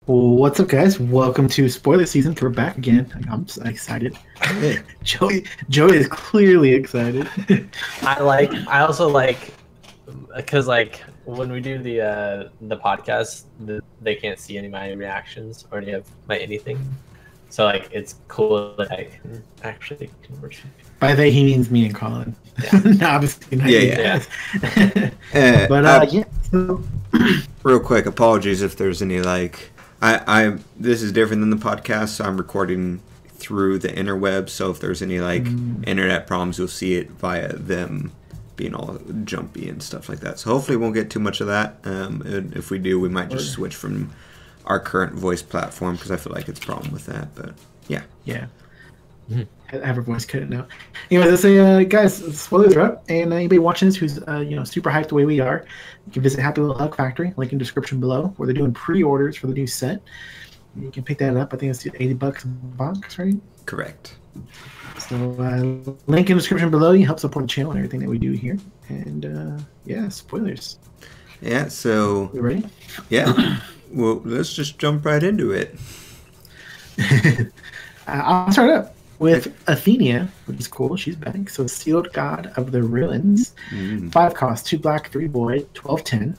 What's up, guys? Welcome to spoiler season. We're back again. I'm so excited. Joey is clearly excited. I also like because when we do the podcast, they can't see any of my reactions or any of my anything. So it's cool that I can actually converse. By they, he means me and Colin. Yeah. No, obviously not you guys. But yeah. So, real quick, apologies if there's any I this is different than the podcast, so I'm recording through the interweb. So if there's any internet problems, you'll see it via them being all jumpy and stuff like that. So hopefully we won't get too much of that. And if we do, we might just switch from our current voice platform because I feel like it's a problem with that. But yeah. Have her voice cut it now. Anyway, let's say, guys, spoilers are up, and anybody watching this who's super hyped the way we are, you can visit Happy Little Hug Factory, link in the description below, where they're doing pre-orders for the new set. You can pick that up. I think it's $80 a box, right? Correct. So link in the description below. You help support the channel and everything that we do here. And yeah, spoilers. Yeah. So You ready? yeah. Well, let's just jump right into it. I'll start up with Athenia, which is cool. She's back. So Sealed God of the Ruins. 5 cost, 2 black, 3 void, 12/10.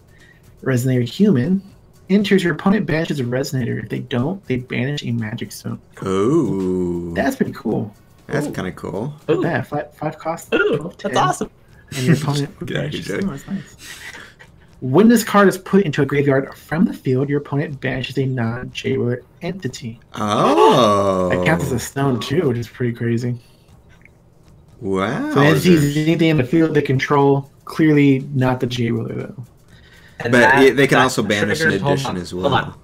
Resonator Human. Enters your opponent banishes a Resonator. If they don't, they banish a Magic Stone. Oh, That's pretty cool. that's kind of cool. Look at that. 5 cost, Ooh, 12/10. that's awesome. And your opponent Get out of here, banishes. Jake. Oh, that's nice. When this card is put into a graveyard from the field, your opponent banishes a non-J-Word entity. Oh, That counts as a stone too, which is pretty crazy. wow. So entities, anything in the field they control, clearly not the J-Willer though. And But they can also banish an triggers- hold addition on, as hold well. on.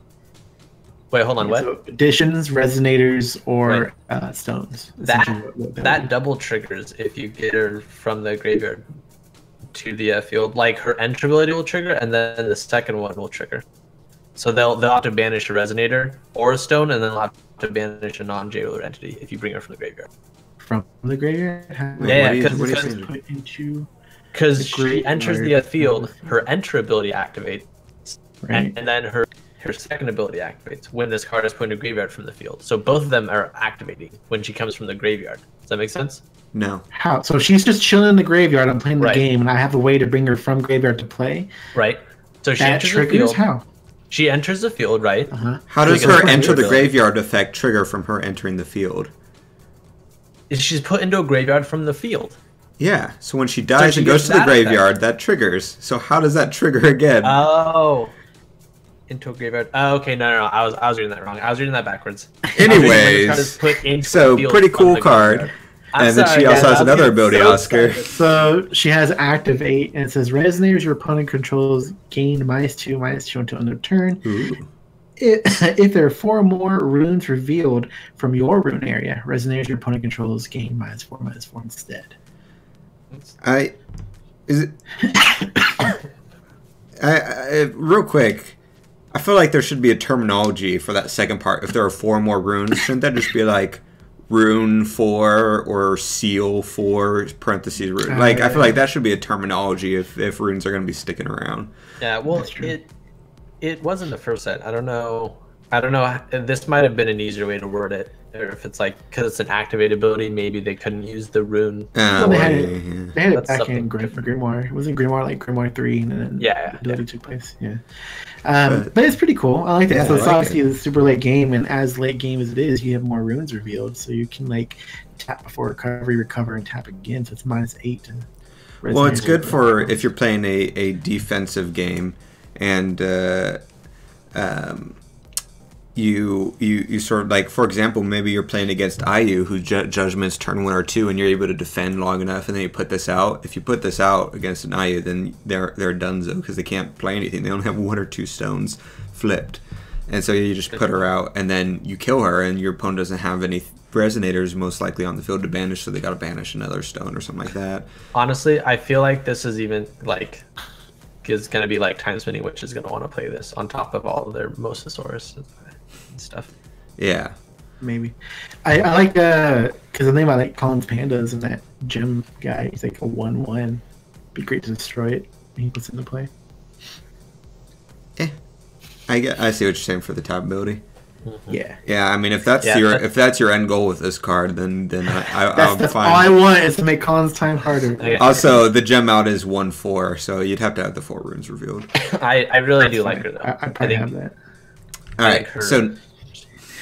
Wait, hold on. What? So additions, resonators, or stones. Essentially what That double triggers if you get her from the graveyard to the field. Like her entry ability will trigger, and then the second one will trigger. So they'll have to banish a resonator or a stone, and then they'll have to banish a non-jailer entity if you bring her from the graveyard. from the graveyard. Yeah, what do you because mean? Put into Because she enters the graveyard. field, her entry ability activates, right. and then her second ability activates when this card is put into graveyard from the field. So both of them are activating when she comes from the graveyard. Does that make sense? No. How? So she's just chilling in the graveyard. I'm playing the Right. game, and I have a way to bring her from graveyard to play. Right. So she That enters the triggers field. how? She enters the field, right? How does Triggers her from enter your the ability. graveyard effect trigger from her entering the field? She's put into a graveyard from the field. Yeah. So when she dies she and goes gets to the that effect. graveyard, that triggers. So how does that trigger again? Oh. Into a graveyard. Oh, okay. No. I was reading that wrong. I was reading that backwards. Anyways, so pretty cool card. And then she also has another ability, Oscar. So she has activate, and it says resonators your opponent controls gain -2/-2 until end of turn. Ooh. If there are 4 or more runes revealed from your rune area, resonators your opponent controls gain -4/-4 instead. Real quick, I feel like there should be a terminology for that second part. If there are 4 more runes, shouldn't that just be like rune 4 or seal 4 parentheses rune? Like, I feel like that should be a terminology if runes are going to be sticking around. Yeah. Well, it wasn't the first set. I don't know. This might have been an easier way to word it. Or if it's like because it's an activate ability, maybe they couldn't use the rune. Well, they had it That's back in something different. Grimoire. It wasn't Grimoire like Grimoire 3, and then Yeah, the ability took place. Yeah. But it's pretty cool. I like that. Yeah, So I it's like obviously a super late game, and as late game as it is, you have more runes revealed, so you can like tap before recover, and tap again. So it's -8. And Well, it's resonators good are- for if you're playing a defensive game, and you sort of like, for example, maybe you're playing against IU, who judgments turn 1 or 2, and you're able to defend long enough, and then you put this out. If you put this out against an IU, then they're donezo because they can't play anything. They only have 1 or 2 stones flipped, and so you just put her out, and then you kill her, and your opponent doesn't have any resonators most likely on the field to banish, so they got to banish another stone or something like that. Honestly, I feel like this is even like is gonna be like Time Spinning Witch is gonna want to play this on top of all of their Mosasaurus and stuff. Yeah. maybe. I like because the name I like Colin's Pandas and that gem guy. He's like a 1/1. Be great to destroy it. He puts into play. I see what you're saying for the top ability. Yeah. Yeah, I mean, if that's your end goal with this card, then I'm That's fine. all I want is to make Khan's time harder. Okay. Also, the gem out is 1/4, so you'd have to have the 4 runes revealed. I really do like her though. I probably have that. All right, her, so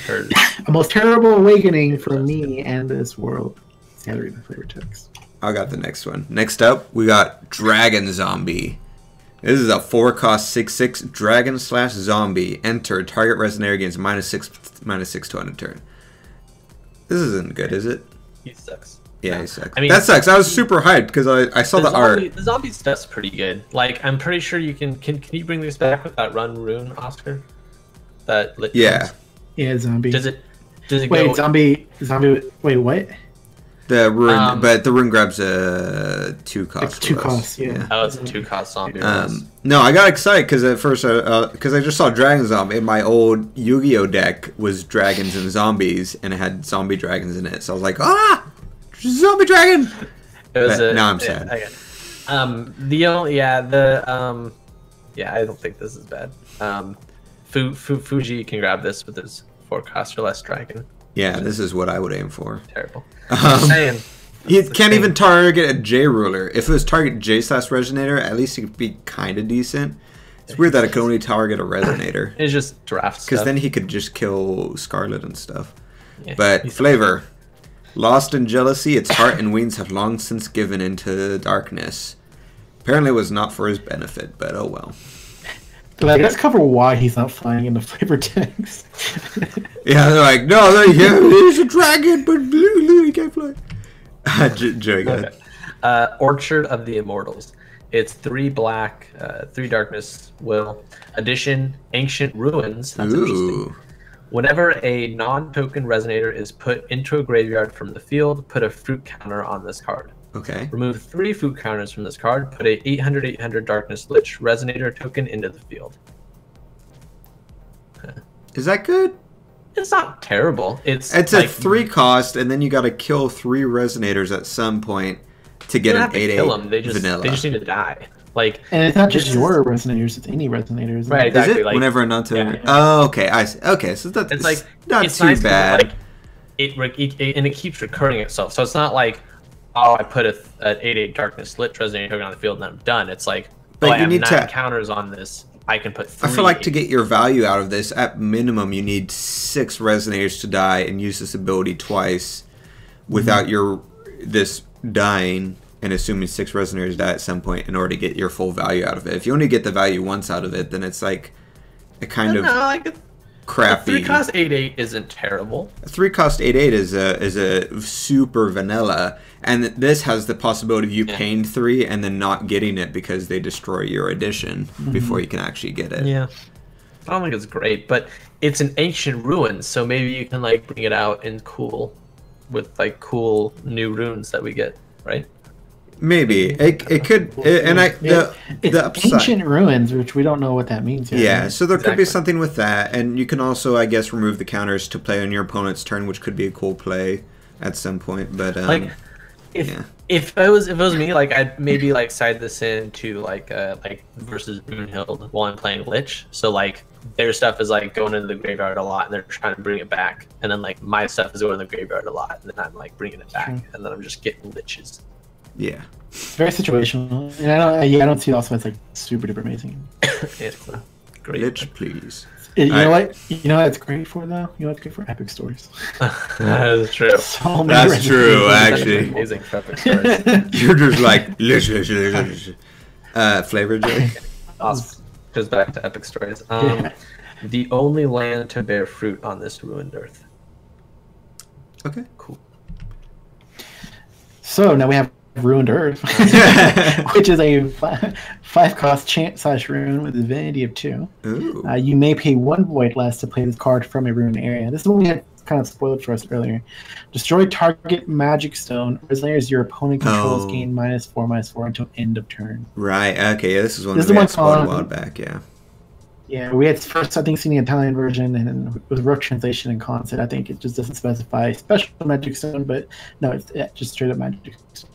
her, A most terrible awakening for me and this world. Let's gotta read the flavor text. I got the next one. Next up, we got Dragon Zombie. This is a 4-cost 6/6 dragon/zombie. Enter. Target resonator gains -6 to end of turn. This isn't good, is it? he sucks. Yeah, he sucks. I mean, that sucks. I was super hyped because I saw the art. The zombie stuff's pretty good. Like, I'm pretty sure you can you bring this back with that run rune, Oscar? That lit Yeah. ones? Yeah, zombie. Does it Wait, go... zombie. Wait, what? The rune, but the rune grabs a 2-cost. It's 2 costs, yeah. Oh, it's a 2-cost zombie. No, I got excited because at first, because I just saw Dragon Zombie. In my old Yu-Gi-Oh deck was dragons and zombies, and it had zombie dragons in it. So I was like, zombie dragon! Now I'm sad. I don't think this is bad. Fuji can grab this with his 4-cost or less dragon. Yeah, this is what I would aim for. Terrible. I'm saying. You can't even target a J ruler. If it was target J/resonator, at least it could be kind of decent. It's weird that it could only target a resonator. It's just draft stuff. Because then he could just kill Scarlet and stuff. Yeah, but flavor. Lost in jealousy, its heart and wings have long since given into darkness. Apparently it was not for his benefit, but oh well. Like, let's cover why he's not flying in the flavor text. Yeah, they're like, no, he's a dragon, but he can't fly. Joey, go ahead. Orchard of the Immortals. It's 3 black, 3 darkness will. Addition, Ancient Ruins. That's interesting. Whenever a non-token resonator is put into a graveyard from the field, put a fruit counter on this card. Okay. Remove 3 fruit counters from this card. Put a 800/800 Darkness Lich resonator token into the field. Is that good? It's not terrible. It's like, a 3-cost, and then you got to kill 3 resonators at some point to get an 8/8 kill them. They just need to die. Like, and it's not just your resonators; it's any resonators. Right? Exactly. Is it? Like, whenever a non-token. Yeah. Oh, okay. I see. Okay, so that's it's like not it's too nice bad. It keeps recurring itself. So it's not like, oh, I put an 8/8 Darkness Lit resonator token on the field and I'm done. It's like, but I you have need 9 counters on this. I can put 3. I feel like to get your value out of this, at minimum, you need 6 resonators to die and use this ability twice without this dying and assuming 6 resonators die at some point in order to get your full value out of it. If you only get the value once out of it, then it's like a kind of crappy. 3-cost 8/8 isn't terrible. 3-cost 8/8 is a super vanilla, and this has the possibility of you paying 3 and then not getting it because they destroy your edition before you can actually get it. Yeah, I don't think it's great, but it's an Ancient Ruins, so maybe you can like bring it out in cool new runes that we get, right? Maybe it could, the upside. Ancient Ruins, which we don't know what that means yet. Yeah, so there could be something with that, and you can also, I guess, remove the counters to play on your opponent's turn, which could be a cool play at some point. But if it was me, like I'd maybe like side this into like versus Moonhild while I'm playing Lich. So like their stuff is like going into the graveyard a lot, and they're trying to bring it back, and then like my stuff is going to the graveyard a lot, and then I'm like bringing it back, and then I'm just getting Liches. Yeah, very situational, and I don't see it also as like super duper amazing. It's great. Lich, please. You know what it's great for though? You know what it's great for? Epic stories. That is true. That's true, actually. Amazing for epic stories. You're just like Lich. Flavor, Joey? Awesome. Goes back to epic stories. The only land to bear fruit on this ruined earth. Okay, cool. So now we have Ruined Earth, which is a 5-cost chant/rune with a divinity of 2. You may pay 1 void less to play this card from a ruined area. This is what we had kind of spoiled for us earlier. Destroy target magic stone. Resonators your opponent controls gain -4/-4 until end of turn. Right. Okay. Yeah, this is one that we had spoiled a while back. Yeah. Yeah, we had first, I think, seen the Italian version, and then with rough translation and concept, I think it just doesn't specify special magic stone, but no, it's just straight up magic stone.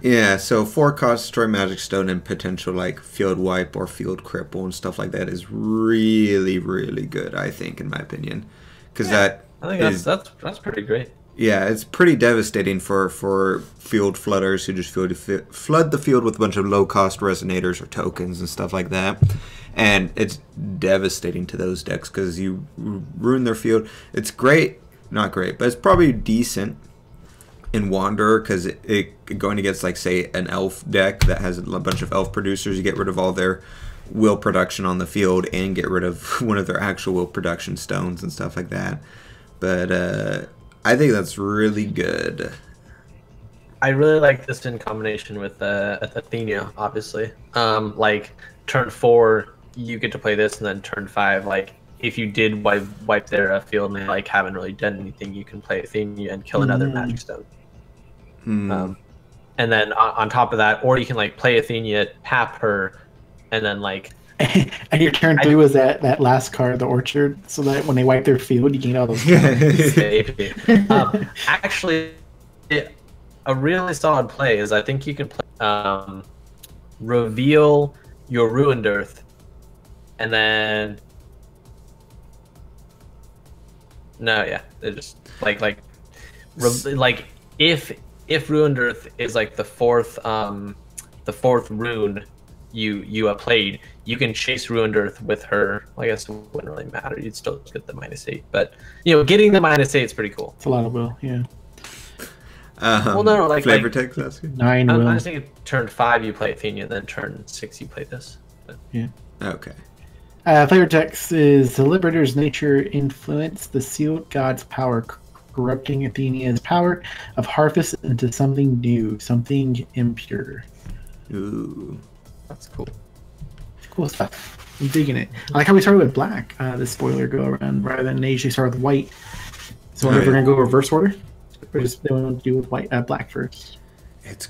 Yeah, so 4 cost destroy magic stone and potential like field wipe or field cripple and stuff like that is really really good, I think, in my opinion, because I think that's pretty great. Yeah, it's pretty devastating for field flooders who just flood the field with a bunch of low cost resonators or tokens and stuff like that, and it's devastating to those decks because you ruin their field. It's great, not great, but it's probably decent in Wanderer because it going against, like, say, an elf deck that has a bunch of elf producers. You get rid of all their will production on the field and get rid of one of their actual will production stones and stuff like that. But I think that's really good. I really like this in combination with Athenia, obviously. Like, turn 4, you get to play this, and then turn 5, like, if you did wipe their field and they, like, haven't really done anything, you can play Athenia and kill another magic stone. And then on top of that, or you can, like, play Athenia, tap her, and then, like... and your turn 3 was that last card, the Orchard, so that when they wipe their field, you can get all those. Actually, a really solid play is, I think you can play reveal your Ruined Earth, and then... No, yeah, they're just like if Ruined Earth is like the fourth rune you played, you can chase Ruined Earth with her. Well, I guess it wouldn't really matter. You'd still get the -8, but getting the -8 is pretty cool. It's a lot of will, yeah. Well, no, like flavor text. That's good. 9 will. I was thinking turn 5 you play Athenia, then turn 6 you play this. But... Yeah. Okay. Flavor text is the Liberator's nature influence the sealed god's power, corrupting Athenia's power of harvest into something new, something impure. Ooh, that's cool. Cool stuff. I'm digging it. I like how we started with black, the spoiler go around, rather than they usually start with white. So I wonder if we're gonna go reverse order, or just they want to do with white, black first. It's,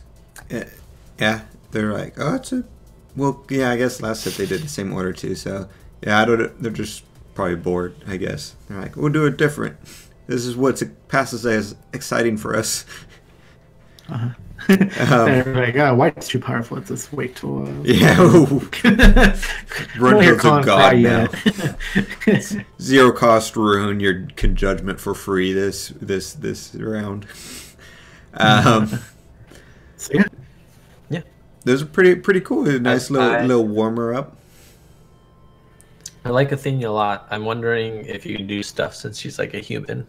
yeah. They're like, oh, it's a. Well, yeah, I guess last set they did the same order too. So yeah, they're just probably bored. I guess they're like, we'll do it different. This is what's passes as exciting for us. They're like, oh, white's too powerful. Let's just wait till. Yeah. Run goes to God now. 0 cost rune. You can judgment for free this round. So yeah. Those are pretty cool. A nice little warmer up. I like Athenia a lot. I'm wondering if you can do stuff since she's like a human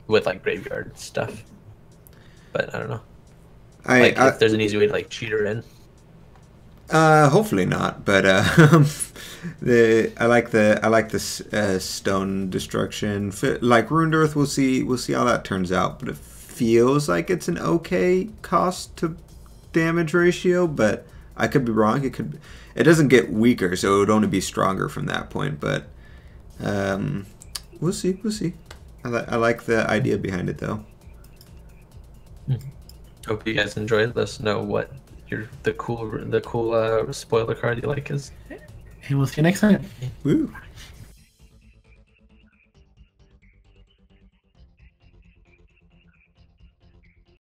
with like graveyard stuff. But I don't know. If there's an easy way to like cheat her in. Hopefully not. But I like the stone destruction. Like Ruined Earth, we'll see how that turns out. But it feels like it's an okay cost to damage ratio, but I could be wrong. It doesn't get weaker, so it would only be stronger from that point. But we'll see. I like the idea behind it, though. Hope you guys enjoyed. Let us know what the cool spoiler card you like is. And we'll see you next time. Woo.